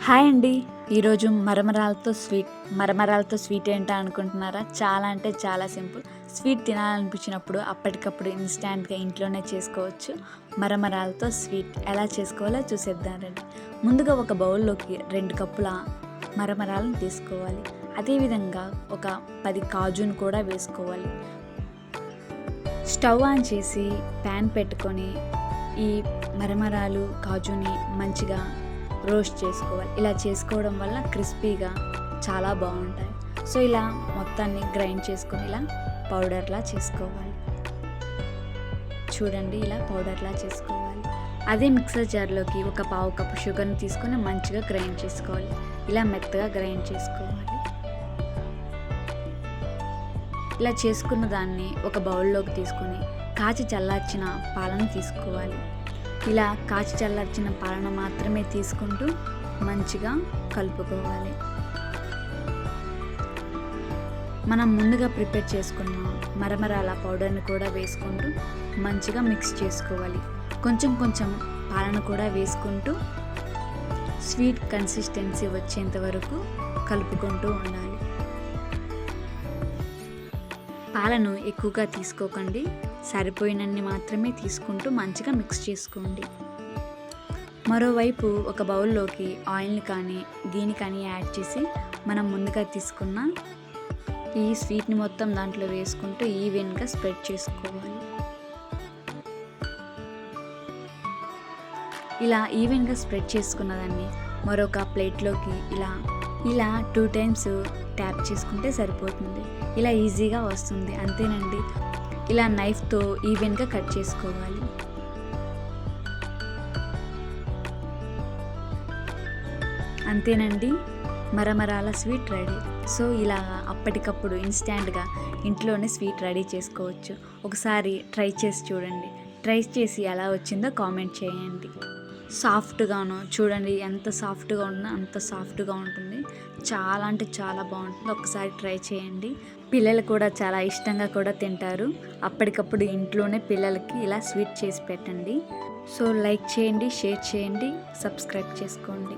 Hi అండి. ఈరోజు మరమరాలతో sweet ఏంటా అనుకుంటున్నారా? చాలా అంటే చాలా సింపుల్. స్వీట్ తినాలనిపించినప్పుడు అప్పటికప్పుడు ఇన్స్టాంట్గా ఇంట్లోనే చేసుకోవచ్చు. మరమరాలతో స్వీట్ ఎలా చేసుకోవాలో చూసేద్దాం రండి. ముందుగా ఒక బౌల్లోకి 2 కప్పుల మరమరాలను తీసుకోవాలి. అదేవిధంగా ఒక 10 కాజును కూడా వేసుకోవాలి. స్టవ్ ఆన్ చేసి ప్యాన్ పెట్టుకొని ఈ మరమరాలు కాజుని మంచిగా రోస్ట్ చేసుకోవాలి. ఇలా చేసుకోవడం వల్ల క్రిస్పీగా చాలా బాగుంటాయి. సో ఇలా మొత్తాన్ని గ్రైండ్ చేసుకొని ఇలా పౌడర్లా చేసుకోవాలి. చూడండి, ఇలా పౌడర్లా చేసుకోవాలి. అదే మిక్సర్ జార్లోకి ఒక పావు కప్పు షుగర్ని తీసుకొని మంచిగా గ్రైండ్ చేసుకోవాలి. ఇలా మెత్తగా గ్రైండ్ చేసుకోవాలి. ఇలా చేసుకున్న దాన్ని ఒక బౌల్లోకి తీసుకొని కాచి చల్లార్చిన పాలను తీసుకోవాలి. ఇలా కాచి చల్లార్చిన పాలన మాత్రమే తీసుకుంటూ మంచిగా కలుపుకోవాలి. మనం ముందుగా ప్రిపేర్ చేసుకున్న మరమరాల పౌడర్ని కూడా వేసుకుంటూ మంచిగా మిక్స్ చేసుకోవాలి. కొంచెం కొంచెం పాలన కూడా వేసుకుంటూ స్వీట్ కన్సిస్టెన్సీ వచ్చేంత వరకు కలుపుకుంటూ ఉండాలి. పాలను ఎక్కువగా తీసుకోకండి, సరిపోయినన్ని మాత్రమే తీసుకుంటూ మంచిగా మిక్స్ చేసుకోండి. మరోవైపు ఒక బౌల్లోకి ఆయిల్ని కానీ గీని కానీ యాడ్ చేసి మనం ముందుగా తీసుకున్న ఈ స్వీట్ని మొత్తం దాంట్లో వేసుకుంటూ ఈవెన్గా స్ప్రెడ్ చేసుకోవాలి. ఇలా ఈవెన్గా స్ప్రెడ్ చేసుకున్న దాన్ని మరొక ప్లేట్లోకి ఇలా 2 టైమ్స్ ట్యాప్ చేసుకుంటే సరిపోతుంది. ఇలా ఈజీగా వస్తుంది. అంతేనండి. ఇలా నైఫ్తో ఈవెన్గా కట్ చేసుకోవాలి. అంతేనండి, మరమరాల స్వీట్ రెడీ. సో ఇలా అప్పటికప్పుడు ఇన్స్టాంట్గా ఇంట్లోనే స్వీట్ రెడీ చేసుకోవచ్చు. ఒకసారి ట్రై చేసి చూడండి. ట్రై చేసి ఎలా వచ్చిందో కామెంట్ చేయండి. సాఫ్ట్గాను చూడండి, ఎంత సాఫ్ట్గా ఉంటుందో అంత సాఫ్ట్గా ఉంటుంది. చాలా అంటే చాలా బాగుంటుంది. ఒకసారి ట్రై చేయండి. పిల్లలు కూడా చాలా ఇష్టంగా కూడా తింటారు. అప్పటికప్పుడు ఇంట్లోనే పిల్లలకి ఇలా స్వీట్ చేసి పెట్టండి. సో లైక్ చేయండి, షేర్ చేయండి, సబ్స్క్రైబ్ చేసుకోండి.